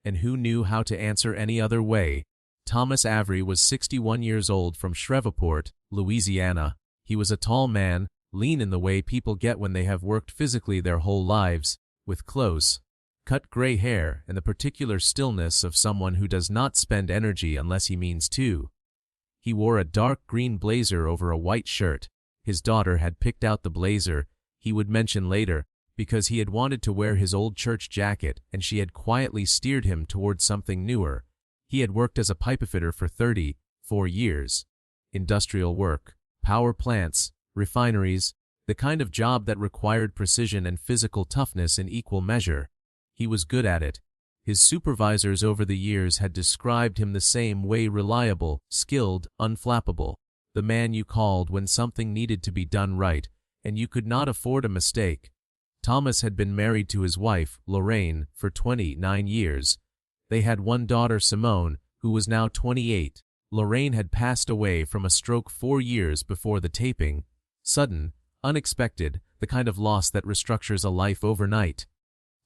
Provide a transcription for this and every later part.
and who knew how to answer any other way? Thomas Avery was 61 years old from Shreveport, Louisiana. He was a tall man, lean in the way people get when they have worked physically their whole lives, with close cut gray hair and the particular stillness of someone who does not spend energy unless he means to. He wore a dark green blazer over a white shirt. His daughter had picked out the blazer, he would mention later, because he had wanted to wear his old church jacket, and she had quietly steered him towards something newer. He had worked as a pipefitter for 34 years. Industrial work, power plants, refineries, the kind of job that required precision and physical toughness in equal measure. He was good at it. His supervisors over the years had described him the same way: reliable, skilled, unflappable. The man you called when something needed to be done right, and you could not afford a mistake. Thomas had been married to his wife, Lorraine, for 29 years. They had one daughter, Simone, who was now 28. Lorraine had passed away from a stroke 4 years before the taping. Sudden, unexpected, the kind of loss that restructures a life overnight.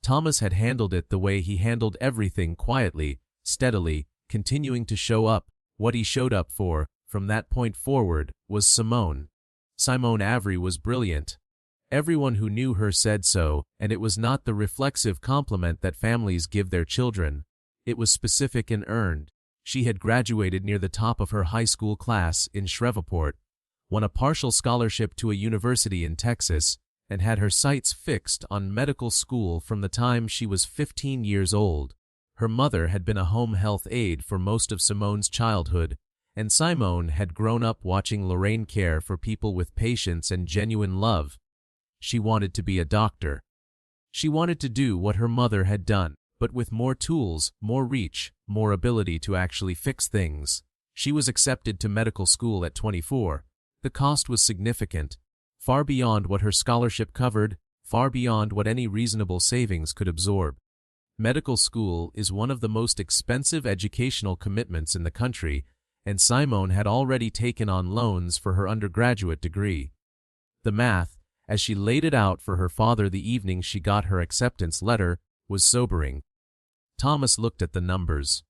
Thomas had handled it the way he handled everything: quietly, steadily, continuing to show up. What he showed up for, from that point forward, was Simone. Simone Avery was brilliant. Everyone who knew her said so, and it was not the reflexive compliment that families give their children. It was specific and earned. She had graduated near the top of her high school class in Shreveport, won a partial scholarship to a university in Texas, and had her sights fixed on medical school from the time she was 15 years old. Her mother had been a home health aide for most of Simone's childhood, and Simone had grown up watching Lorraine care for people with patience and genuine love. She wanted to be a doctor. She wanted to do what her mother had done, but with more tools, more reach, more ability to actually fix things. She was accepted to medical school at 24. The cost was significant, far beyond what her scholarship covered, far beyond what any reasonable savings could absorb. Medical school is one of the most expensive educational commitments in the country, and Simone had already taken on loans for her undergraduate degree. The math, as she laid it out for her father the evening she got her acceptance letter, was sobering. Thomas looked at the numbers.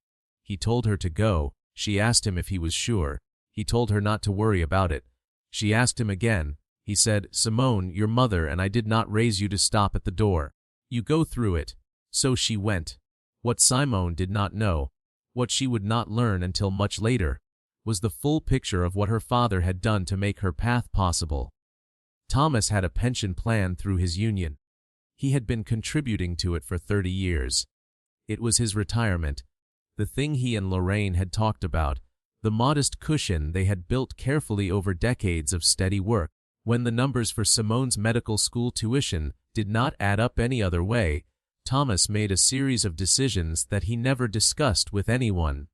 He told her to go. She asked him if he was sure. He told her not to worry about it. She asked him again. He said, "Simone, your mother and I did not raise you to stop at the door. You go through it." So she went. What Simone did not know, what she would not learn until much later, was the full picture of what her father had done to make her path possible. Thomas had a pension plan through his union. He had been contributing to it for 30 years. It was his retirement, the thing he and Lorraine had talked about, the modest cushion they had built carefully over decades of steady work. When the numbers for Simone's medical school tuition did not add up any other way, Thomas made a series of decisions that he never discussed with anyone.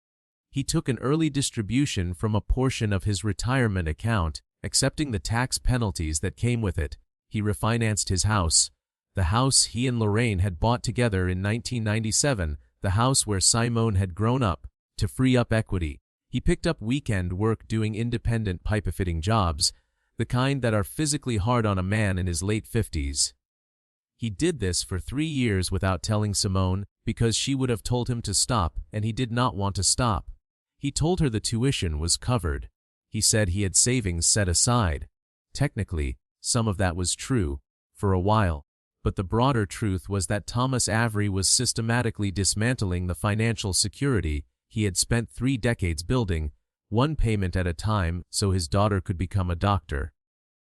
He took an early distribution from a portion of his retirement account, accepting the tax penalties that came with it. He refinanced his house, the house he and Lorraine had bought together in 1997, the house where Simone had grown up, to free up equity. He picked up weekend work doing independent pipe-fitting jobs, the kind that are physically hard on a man in his late 50s. He did this for 3 years without telling Simone, because she would have told him to stop, and he did not want to stop. He told her the tuition was covered. He said he had savings set aside. Technically, some of that was true, for a while, but the broader truth was that Thomas Avery was systematically dismantling the financial security he had spent 3 decades building, one payment at a time, so his daughter could become a doctor.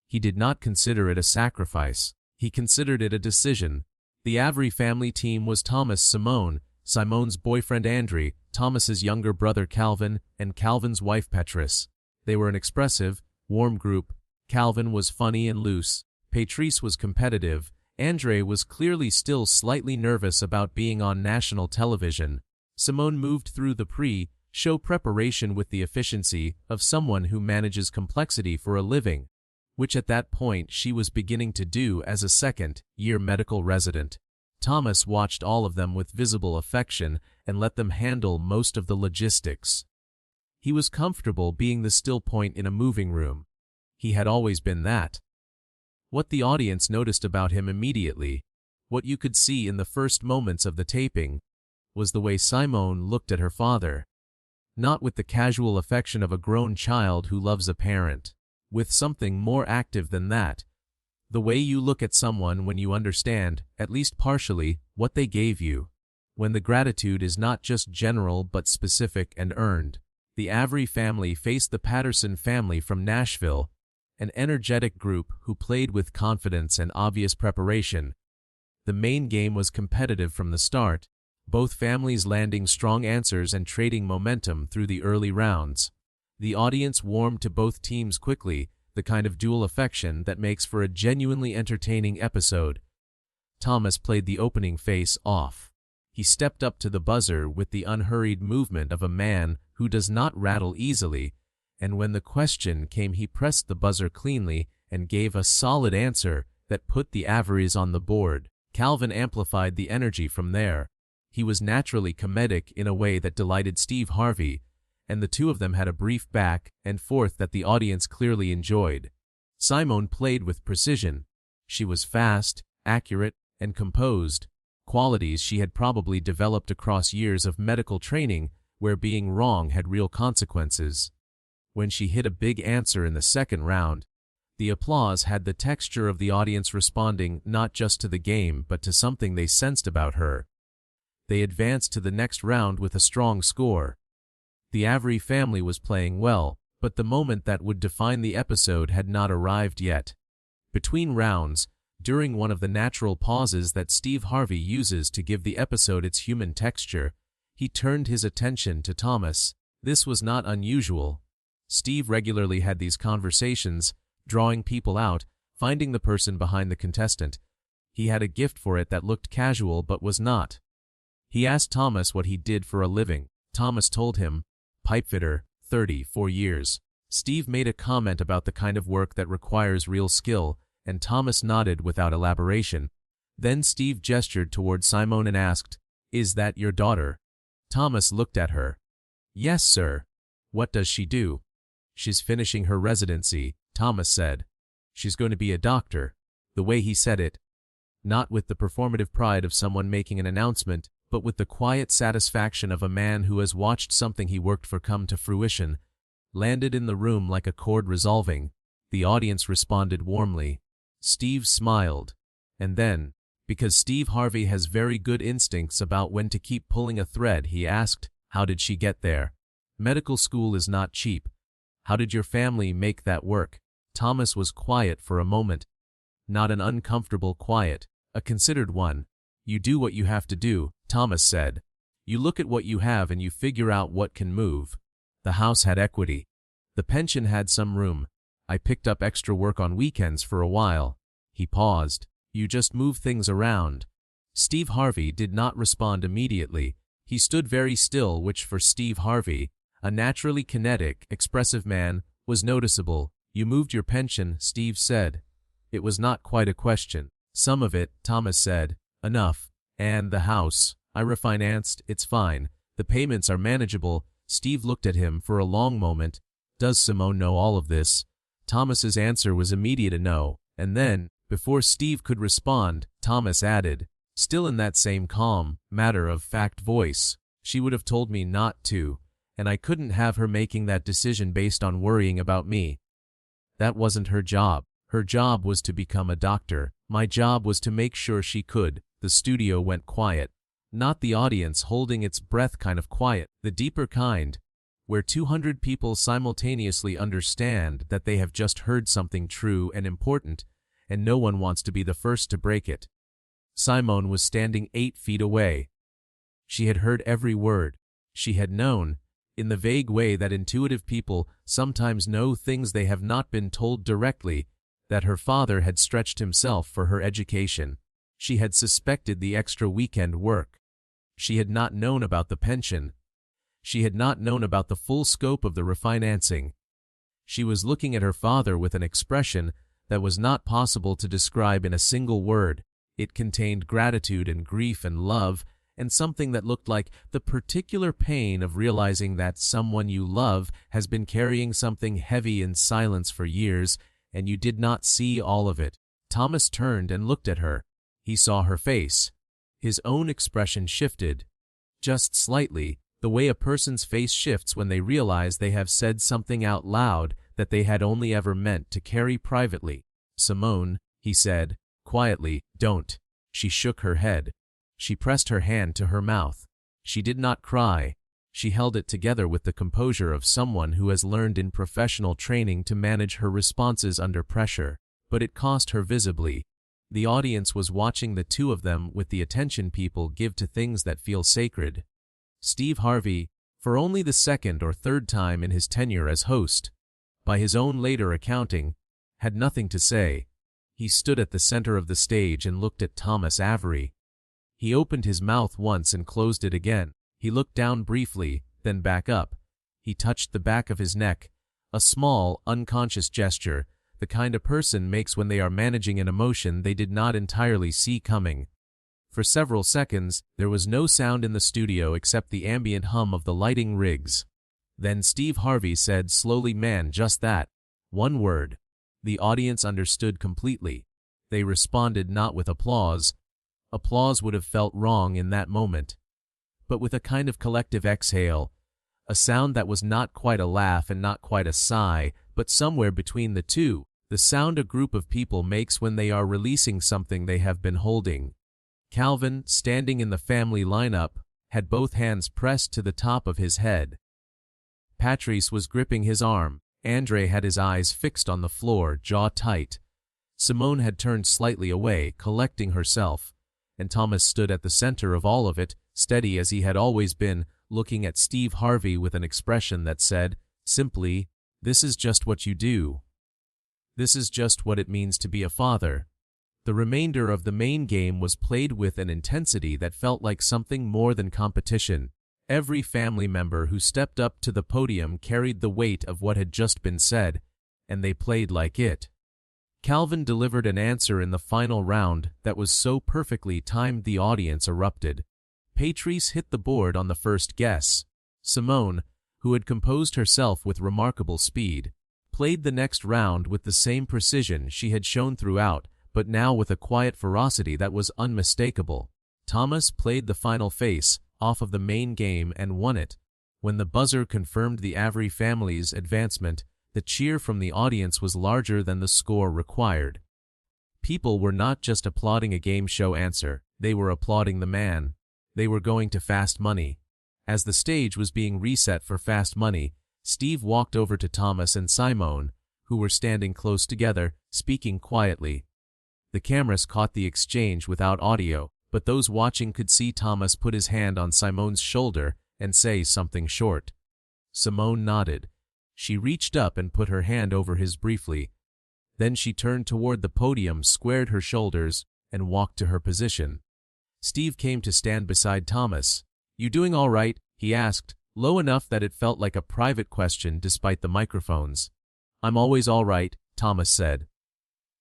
He did not consider it a sacrifice. He considered it a decision. The Avery family team was Thomas, Simone, Simone's boyfriend Andre, Thomas's younger brother Calvin, and Calvin's wife Petrus. They were an expressive, warm group. Calvin was funny and loose. Patrice was competitive. Andre was clearly still slightly nervous about being on national television. Simone moved through the pre-show preparation with the efficiency of someone who manages complexity for a living, which at that point she was beginning to do as a second-year medical resident. Thomas watched all of them with visible affection and let them handle most of the logistics. He was comfortable being the still point in a moving room. He had always been that. What the audience noticed about him immediately, what you could see in the first moments of the taping, was the way Simone looked at her father. Not with the casual affection of a grown child who loves a parent. With something more active than that. The way you look at someone when you understand, at least partially, what they gave you. When the gratitude is not just general but specific and earned. The Avery family faced the Patterson family from Nashville, an energetic group who played with confidence and obvious preparation. The main game was competitive from the start, both families landing strong answers and trading momentum through the early rounds. The audience warmed to both teams quickly, the kind of dual affection that makes for a genuinely entertaining episode. Thomas played the opening face-off. He stepped up to the buzzer with the unhurried movement of a man who does not rattle easily, and when the question came he pressed the buzzer cleanly and gave a solid answer that put the Averys on the board. Calvin amplified the energy from there. He was naturally comedic in a way that delighted Steve Harvey, and the two of them had a brief back and forth that the audience clearly enjoyed. Simone played with precision. She was fast, accurate, and composed, qualities she had probably developed across years of medical training where being wrong had real consequences. When she hit a big answer in the second round, the applause had the texture of the audience responding not just to the game but to something they sensed about her. They advanced to the next round with a strong score. The Avery family was playing well, but the moment that would define the episode had not arrived yet. Between rounds, during one of the natural pauses that Steve Harvey uses to give the episode its human texture, he turned his attention to Thomas. This was not unusual. Steve regularly had these conversations, drawing people out, finding the person behind the contestant. He had a gift for it that looked casual but was not. He asked Thomas what he did for a living. Thomas told him, pipefitter, 34 years. Steve made a comment about the kind of work that requires real skill, and Thomas nodded without elaboration. Then Steve gestured toward Simone and asked, "Is that your daughter?" Thomas looked at her. "Yes, sir." "What does she do?" "She's finishing her residency," Thomas said. "She's going to be a doctor." The way he said it, not with the performative pride of someone making an announcement, but with the quiet satisfaction of a man who has watched something he worked for come to fruition, landed in the room like a chord resolving. The audience responded warmly. Steve smiled. And then, because Steve Harvey has very good instincts about when to keep pulling a thread, he asked, "How did she get there? Medical school is not cheap. How did your family make that work?" Thomas was quiet for a moment. Not an uncomfortable quiet, a considered one. "You do what you have to do," Thomas said. "You look at what you have and you figure out what can move." The house had equity. The pension had some room. I picked up extra work on weekends for a while. He paused. "You just move things around." Steve Harvey did not respond immediately. He stood very still, which for Steve Harvey, a naturally kinetic, expressive man, was noticeable. "You moved your pension," Steve said. It was not quite a question. "Some of it," Thomas said. "Enough." "And the house?" "I refinanced, it's fine. The payments are manageable." Steve looked at him for a long moment. "Does Simone know all of this?" Thomas's answer was immediate, a no, and then, before Steve could respond, Thomas added, still in that same calm, matter-of-fact voice, "She would have told me not to, and I couldn't have her making that decision based on worrying about me. That wasn't her job. Her job was to become a doctor. My job was to make sure she could." The studio went quiet. Not the audience holding its breath kind of quiet, the deeper kind, where 200 people simultaneously understand that they have just heard something true and important, and no one wants to be the first to break it. Simone was standing 8 feet away. She had heard every word. She had known, in the vague way that intuitive people sometimes know things they have not been told directly, that her father had stretched himself for her education. She had suspected the extra weekend work. She had not known about the pension. She had not known about the full scope of the refinancing. She was looking at her father with an expression that was not possible to describe in a single word. It contained gratitude and grief and love, and something that looked like the particular pain of realizing that someone you love has been carrying something heavy in silence for years, and you did not see all of it. Thomas turned and looked at her. He saw her face. His own expression shifted. Just slightly, the way a person's face shifts when they realize they have said something out loud that they had only ever meant to carry privately. "Simone," he said, quietly, "don't." She shook her head. She pressed her hand to her mouth. She did not cry. She held it together with the composure of someone who has learned in professional training to manage her responses under pressure. But it cost her visibly. The audience was watching the two of them with the attention people give to things that feel sacred. Steve Harvey, for only the second or third time in his tenure as host, by his own later accounting, had nothing to say. He stood at the center of the stage and looked at Thomas Avery. He opened his mouth once and closed it again. He looked down briefly, then back up. He touched the back of his neck, a small, unconscious gesture, the kind a person makes when they are managing an emotion they did not entirely see coming. For several seconds, there was no sound in the studio except the ambient hum of the lighting rigs. Then Steve Harvey said slowly, "Man, just that. One word." The audience understood completely. They responded not with applause. Applause would have felt wrong in that moment. But with a kind of collective exhale, a sound that was not quite a laugh and not quite a sigh, but somewhere between the two, the sound a group of people makes when they are releasing something they have been holding. Calvin, standing in the family lineup, had both hands pressed to the top of his head. Patrice was gripping his arm. Andre had his eyes fixed on the floor, jaw tight. Simone had turned slightly away, collecting herself, and Thomas stood at the center of all of it, steady as he had always been, looking at Steve Harvey with an expression that said, simply, "This is just what you do. This is just what it means to be a father." The remainder of the main game was played with an intensity that felt like something more than competition. Every family member who stepped up to the podium carried the weight of what had just been said, and they played like it. Calvin delivered an answer in the final round that was so perfectly timed the audience erupted. Patrice hit the board on the first guess. Simone, who had composed herself with remarkable speed, played the next round with the same precision she had shown throughout, but now with a quiet ferocity that was unmistakable. Thomas played the final face off of the main game and won it. When the buzzer confirmed the Avery family's advancement, the cheer from the audience was larger than the score required. People were not just applauding a game show answer, they were applauding the man. They were going to Fast Money. As the stage was being reset for Fast Money, Steve walked over to Thomas and Simone, who were standing close together, speaking quietly. The cameras caught the exchange without audio, but those watching could see Thomas put his hand on Simone's shoulder and say something short. Simone nodded. She reached up and put her hand over his briefly. Then she turned toward the podium, squared her shoulders, and walked to her position. Steve came to stand beside Thomas. "You doing all right?" he asked, low enough that it felt like a private question despite the microphones. "I'm always all right," Thomas said.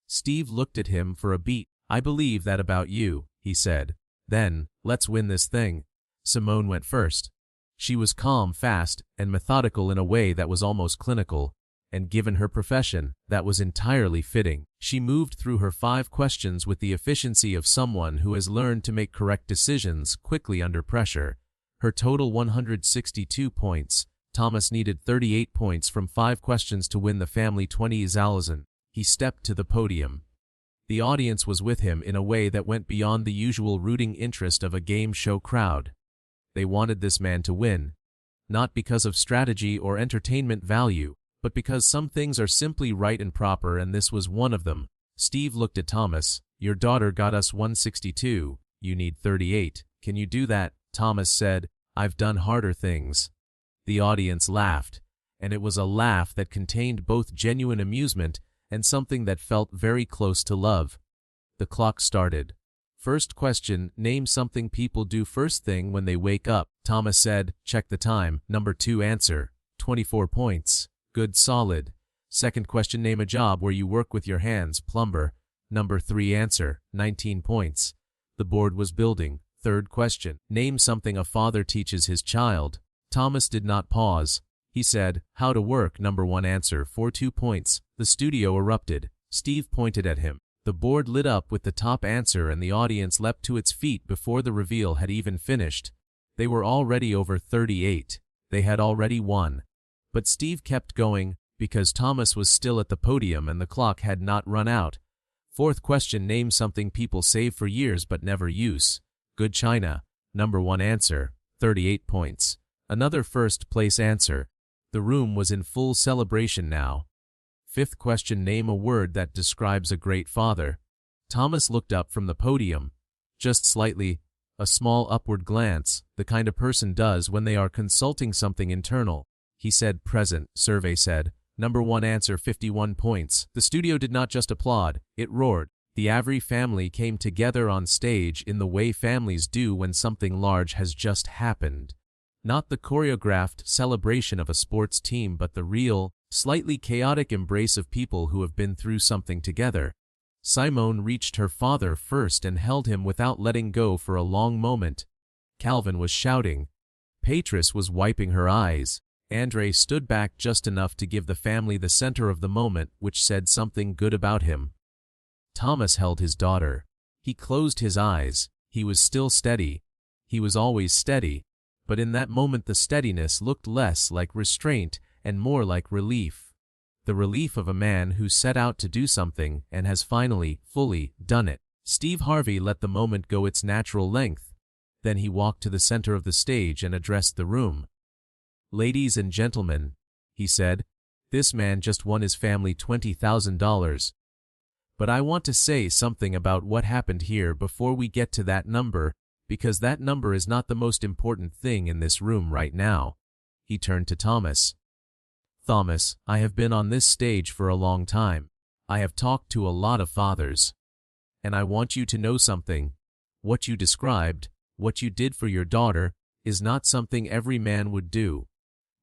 Steve looked at him for a beat. "I believe that about you," he said. "Then, let's win this thing." Simone went first. She was calm, fast, and methodical in a way that was almost clinical, and given her profession, that was entirely fitting. She moved through her 5 questions with the efficiency of someone who has learned to make correct decisions quickly under pressure. Her total 162 points. Thomas needed 38 points from 5 questions to win the family 20,000. He stepped to the podium. The audience was with him in a way that went beyond the usual rooting interest of a game show crowd. They wanted this man to win, not because of strategy or entertainment value, but because some things are simply right and proper, and this was one of them. Steve looked at Thomas. "Your daughter got us 162. You need 38. Can you do that?" Thomas said, "I've done harder things." The audience laughed, and it was a laugh that contained both genuine amusement and something that felt very close to love. The clock started. "First question, name something people do first thing when they wake up." Thomas said, "Check the time." Number 2 answer, 24 points. Good, solid. Second question, name a job where you work with your hands. Plumber. Number 3 answer, 19 points. The board was building. Third question, name something a father teaches his child. Thomas did not pause. He said, "How to work." Number 1 answer, 42 points. The studio erupted. Steve pointed at him. The board lit up with the top answer, and the audience leapt to its feet before the reveal had even finished. They were already over 38. They had already won. But Steve kept going, because Thomas was still at the podium and the clock had not run out. Fourth question: name something people save for years but never use. Good china. Number 1 answer, 38 points. Another first-place answer. The room was in full celebration now. Fifth question: name a word that describes a great father. Thomas looked up from the podium. Just slightly, a small upward glance, the kind a person does when they are consulting something internal. He said present, survey said. Number 1 answer, 51 points. The studio did not just applaud, it roared. The Avery family came together on stage in the way families do when something large has just happened. Not the choreographed celebration of a sports team, but the real, slightly chaotic embrace of people who have been through something together. Simone reached her father first and held him without letting go for a long moment. Calvin was shouting. Patrice was wiping her eyes. Andre stood back just enough to give the family the center of the moment, which said something good about him. Thomas held his daughter. He closed his eyes. He was still steady. He was always steady. But in that moment the steadiness looked less like restraint and more like relief. The relief of a man who set out to do something and has finally, fully, done it. Steve Harvey let the moment go its natural length. Then he walked to the center of the stage and addressed the room. Ladies and gentlemen, he said, this man just won his family $20,000. But I want to say something about what happened here before we get to that number, because that number is not the most important thing in this room right now. He turned to Thomas. Thomas, I have been on this stage for a long time. I have talked to a lot of fathers. And I want you to know something. What you described, what you did for your daughter, is not something every man would do.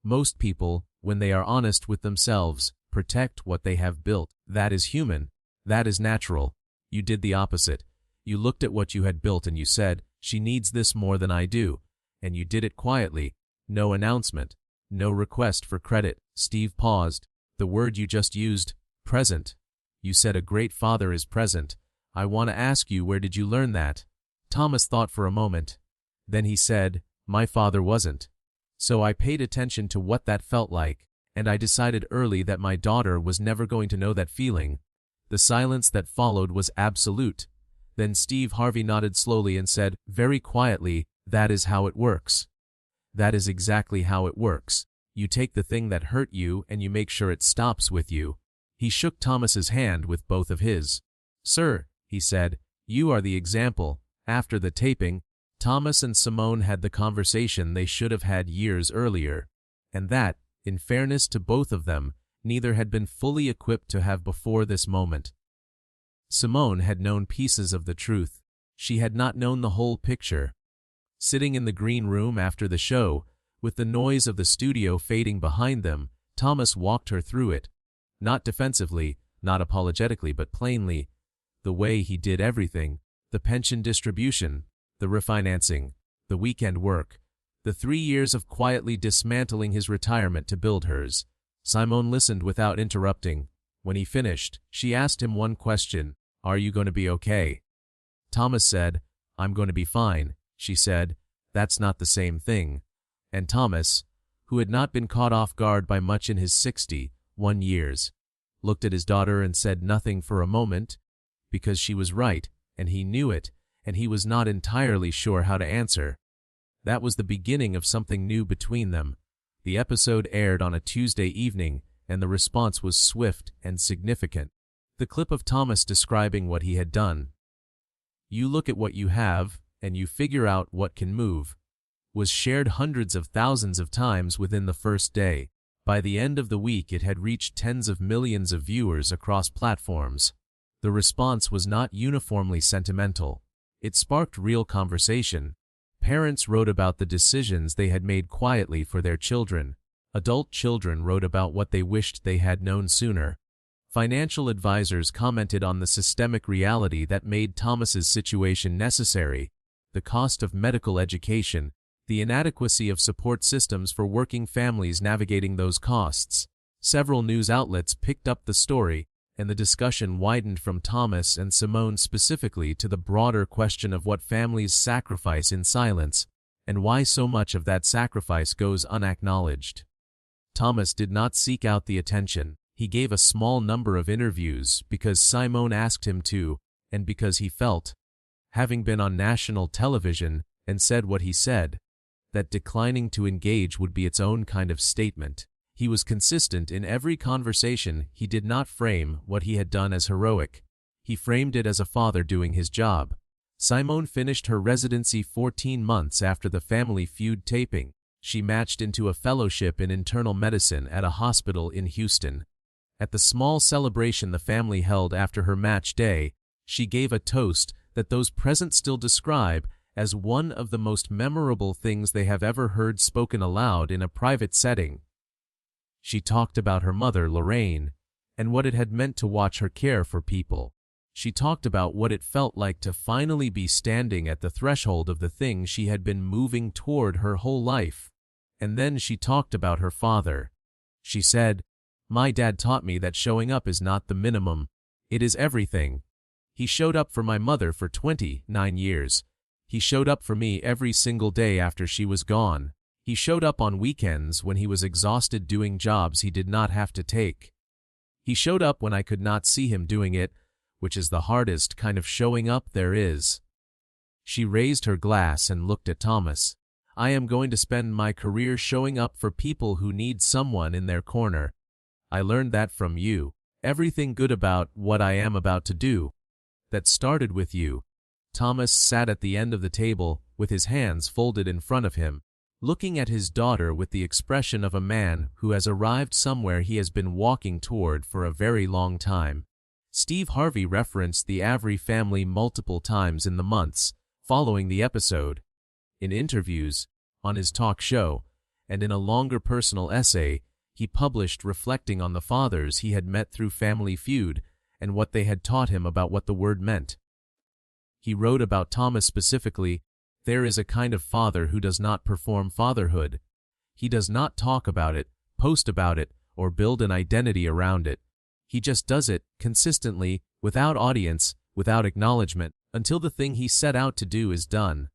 Most people, when they are honest with themselves, protect what they have built. That is human. That is natural. You did the opposite. You looked at what you had built and you said, she needs this more than I do. And you did it quietly. No announcement. No request for credit. Steve paused. The word you just used, present. You said a great father is present. I want to ask you, where did you learn that? Thomas thought for a moment. Then he said, my father wasn't. So I paid attention to what that felt like, and I decided early that my daughter was never going to know that feeling. The silence that followed was absolute. Then Steve Harvey nodded slowly and said, very quietly, that is how it works. That is exactly how it works. You take the thing that hurt you and you make sure it stops with you. He shook Thomas's hand with both of his. Sir, he said, you are the example. After the taping, Thomas and Simone had the conversation they should have had years earlier, and that, in fairness to both of them, neither had been fully equipped to have before this moment. Simone had known pieces of the truth. She had not known the whole picture. Sitting in the green room after the show, with the noise of the studio fading behind them, Thomas walked her through it. Not defensively, not apologetically, but plainly. The way he did everything, the pension distribution, the refinancing, the weekend work, the 3 years of quietly dismantling his retirement to build hers. Simone listened without interrupting. When he finished, she asked him one question, are you going to be okay? Thomas said, I'm going to be fine. She said, that's not the same thing. And Thomas, who had not been caught off guard by much in his 61 years, looked at his daughter and said nothing for a moment, because she was right, and he knew it, and he was not entirely sure how to answer. That was the beginning of something new between them. The episode aired on a Tuesday evening, and the response was swift and significant. The clip of Thomas describing what he had done. You look at what you have, and you figure out what can move, was shared hundreds of thousands of times within the first day. By the end of the week it had reached tens of millions of viewers across platforms. The response was not uniformly sentimental. It sparked real conversation. Parents wrote about the decisions they had made quietly for their children. Adult children wrote about what they wished they had known sooner. Financial advisors commented on the systemic reality that made Thomas's situation necessary, the cost of medical education, the inadequacy of support systems for working families navigating those costs. Several news outlets picked up the story, and the discussion widened from Thomas and Simone specifically to the broader question of what families sacrifice in silence. and why so much of that sacrifice goes unacknowledged. Thomas did not seek out the attention. He gave a small number of interviews because Simone asked him to, and because he felt, having been on national television and said what he said, that declining to engage would be its own kind of statement. He was consistent in every conversation. He did not frame what he had done as heroic. He framed it as a father doing his job. Simone finished her residency 14 months after the Family Feud taping. She matched into a fellowship in internal medicine at a hospital in Houston. At the small celebration the family held after her match day, she gave a toast that those present still describe as one of the most memorable things they have ever heard spoken aloud in a private setting. She talked about her mother, Lorraine, and what it had meant to watch her care for people. She talked about what it felt like to finally be standing at the threshold of the thing she had been moving toward her whole life. And then she talked about her father. She said, "My dad taught me that showing up is not the minimum. It is everything. He showed up for my mother for 29 years. He showed up for me every single day after she was gone. He showed up on weekends when he was exhausted doing jobs he did not have to take. He showed up when I could not see him doing it, which is the hardest kind of showing up there is." She raised her glass and looked at Thomas. "I am going to spend my career showing up for people who need someone in their corner. I learned that from you. Everything good about what I am about to do. That started with you." Thomas sat at the end of the table with his hands folded in front of him, looking at his daughter with the expression of a man who has arrived somewhere he has been walking toward for a very long time. Steve Harvey referenced the Avery family multiple times in the months following the episode. In interviews, on his talk show, and in a longer personal essay he published reflecting on the fathers he had met through Family Feud and what they had taught him about what the word meant. He wrote about Thomas specifically, "There is a kind of father who does not perform fatherhood. He does not talk about it, post about it, or build an identity around it. He just does it, consistently, without audience, without acknowledgement, until the thing he set out to do is done."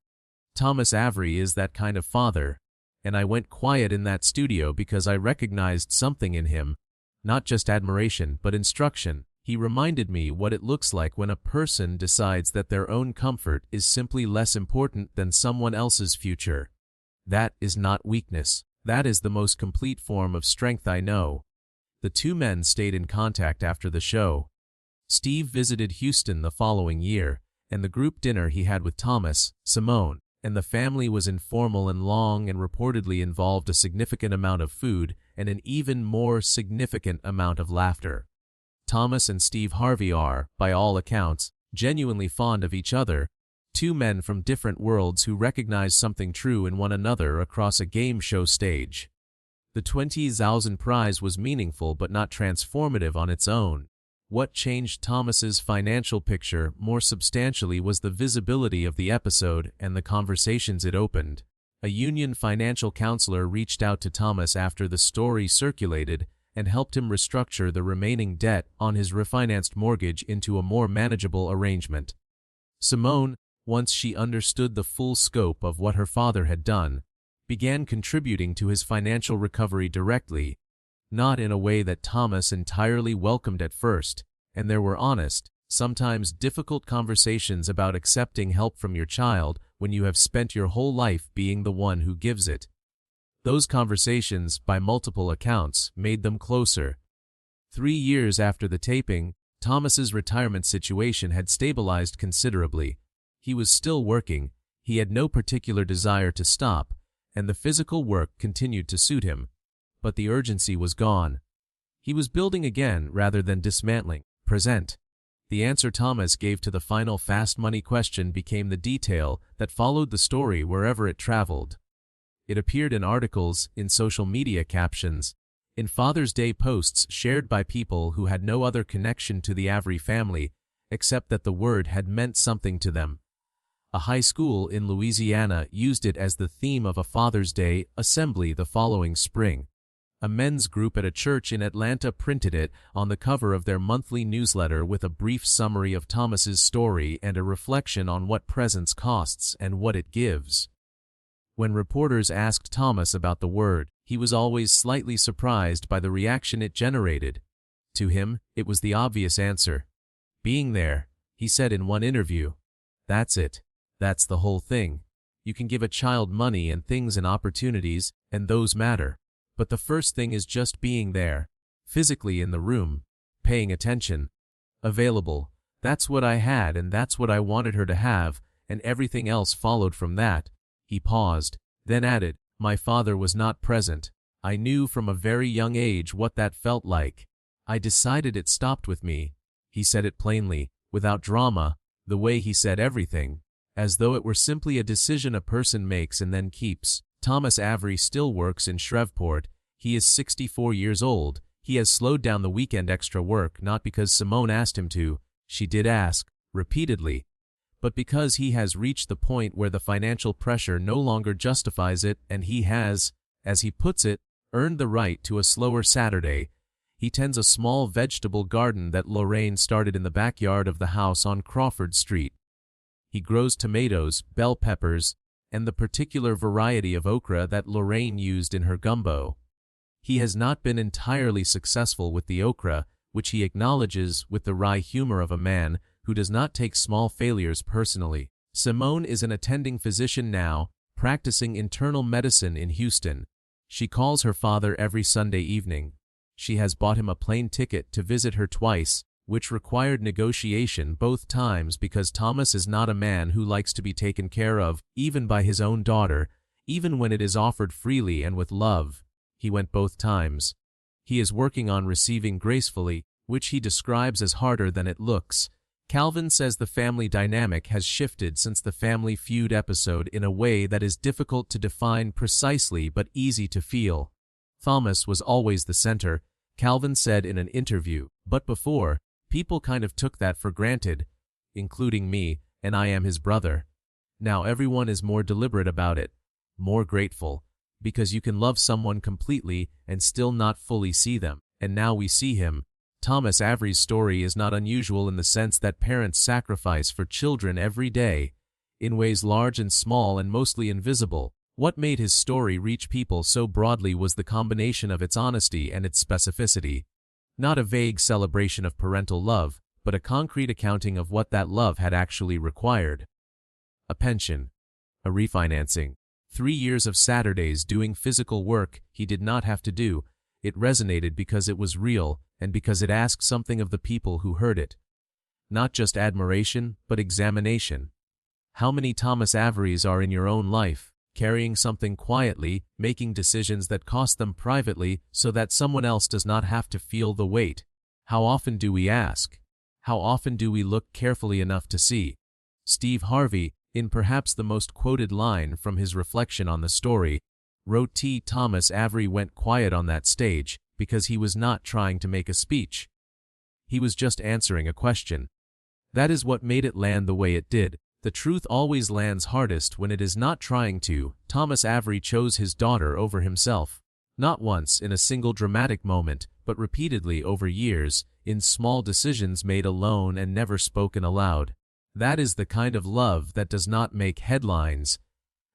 Thomas Avery is that kind of father, and I went quiet in that studio because I recognized something in him, not just admiration but instruction. He reminded me what it looks like when a person decides that their own comfort is simply less important than someone else's future. That is not weakness. That is the most complete form of strength I know. The two men stayed in contact after the show. Steve visited Houston the following year, and the group dinner he had with Thomas, Simone, and the family was informal and long and reportedly involved a significant amount of food and an even more significant amount of laughter. Thomas and Steve Harvey are, by all accounts, genuinely fond of each other, two men from different worlds who recognize something true in one another across a game show stage. The 20,000 prize was meaningful but not transformative on its own. What changed Thomas's financial picture more substantially was the visibility of the episode and the conversations it opened. A union financial counselor reached out to Thomas after the story circulated and helped him restructure the remaining debt on his refinanced mortgage into a more manageable arrangement. Simone, once she understood the full scope of what her father had done, began contributing to his financial recovery directly, not in a way that Thomas entirely welcomed at first, and there were honest, sometimes difficult conversations about accepting help from your child when you have spent your whole life being the one who gives it. Those conversations, by multiple accounts, made them closer. 3 years after the taping, Thomas's retirement situation had stabilized considerably. He was still working, he had no particular desire to stop, and the physical work continued to suit him. But the urgency was gone. He was building again rather than dismantling. Present. The answer Thomas gave to the final fast money question became the detail that followed the story wherever it traveled. It appeared in articles, in social media captions, in Father's Day posts shared by people who had no other connection to the Avery family, except that the word had meant something to them. A high school in Louisiana used it as the theme of a Father's Day assembly the following spring. A men's group at a church in Atlanta printed it on the cover of their monthly newsletter with a brief summary of Thomas's story and a reflection on what presence costs and what it gives. When reporters asked Thomas about the word, he was always slightly surprised by the reaction it generated. To him, it was the obvious answer. Being there, he said in one interview. That's it. That's the whole thing. You can give a child money and things and opportunities, and those matter. But the first thing is just being there, physically in the room, paying attention, available. That's what I had and that's what I wanted her to have, and everything else followed from that. He paused, then added, my father was not present. I knew from a very young age what that felt like. I decided it stopped with me. He said it plainly, without drama, the way he said everything, as though it were simply a decision a person makes and then keeps. Thomas Avery still works in Shreveport. He is 64 years old. He has slowed down the weekend extra work not because Simone asked him to, she did ask, repeatedly, but because he has reached the point where the financial pressure no longer justifies it and he has, as he puts it, earned the right to a slower Saturday. He tends a small vegetable garden that Lorraine started in the backyard of the house on Crawford Street. He grows tomatoes, bell peppers, and the particular variety of okra that Lorraine used in her gumbo. He has not been entirely successful with the okra, which he acknowledges with the wry humor of a man who does not take small failures personally. Simone is an attending physician now, practicing internal medicine in Houston. She calls her father every Sunday evening. She has bought him a plane ticket to visit her twice, which required negotiation both times because Thomas is not a man who likes to be taken care of, even by his own daughter, even when it is offered freely and with love. He went both times. He is working on receiving gracefully, which he describes as harder than it looks. Calvin says the family dynamic has shifted since the Family Feud episode in a way that is difficult to define precisely but easy to feel. Thomas was always the center, Calvin said in an interview, but before, people kind of took that for granted, including me, and I am his brother. Now everyone is more deliberate about it, more grateful, because you can love someone completely and still not fully see them, and now we see him. Thomas Avery's story is not unusual in the sense that parents sacrifice for children every day, in ways large and small and mostly invisible. What made his story reach people so broadly was the combination of its honesty and its specificity. Not a vague celebration of parental love, but a concrete accounting of what that love had actually required. A pension. A refinancing. 3 years of Saturdays doing physical work he did not have to do. It resonated because it was real, and because it asked something of the people who heard it. Not just admiration, but examination. How many Thomas Averys are in your own life, carrying something quietly, making decisions that cost them privately so that someone else does not have to feel the weight? How often do we ask? How often do we look carefully enough to see? Steve Harvey, in perhaps the most quoted line from his reflection on the story, wrote Thomas Avery went quiet on that stage because he was not trying to make a speech. He was just answering a question. That is what made it land the way it did. The truth always lands hardest when it is not trying to. Thomas Avery chose his daughter over himself. Not once in a single dramatic moment, but repeatedly over years, in small decisions made alone and never spoken aloud. That is the kind of love that does not make headlines.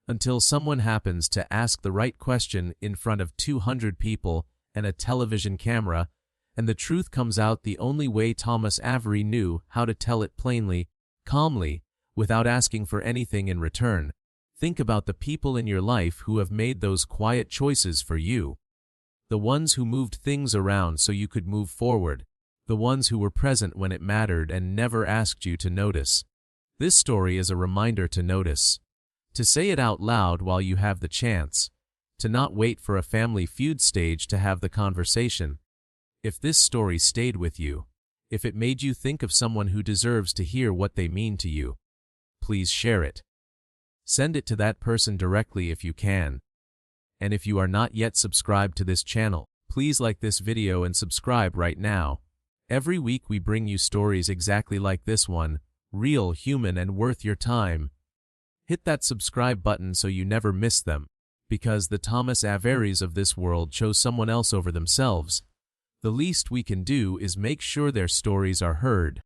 Until someone happens to ask the right question in front of 200 people and a television camera, and the truth comes out the only way Thomas Avery knew how to tell it plainly, calmly, without asking for anything in return. Think about the people in your life who have made those quiet choices for you. The ones who moved things around so you could move forward. The ones who were present when it mattered and never asked you to notice. This story is a reminder to notice. To say it out loud while you have the chance. To not wait for a Family Feud stage to have the conversation. If this story stayed with you, if it made you think of someone who deserves to hear what they mean to you, please share it. Send it to that person directly if you can. And if you are not yet subscribed to this channel, please like this video and subscribe right now. Every week we bring you stories exactly like this one, real, human, and worth your time. Hit that subscribe button so you never miss them, because the Thomas Averys of this world chose someone else over themselves. The least we can do is make sure their stories are heard.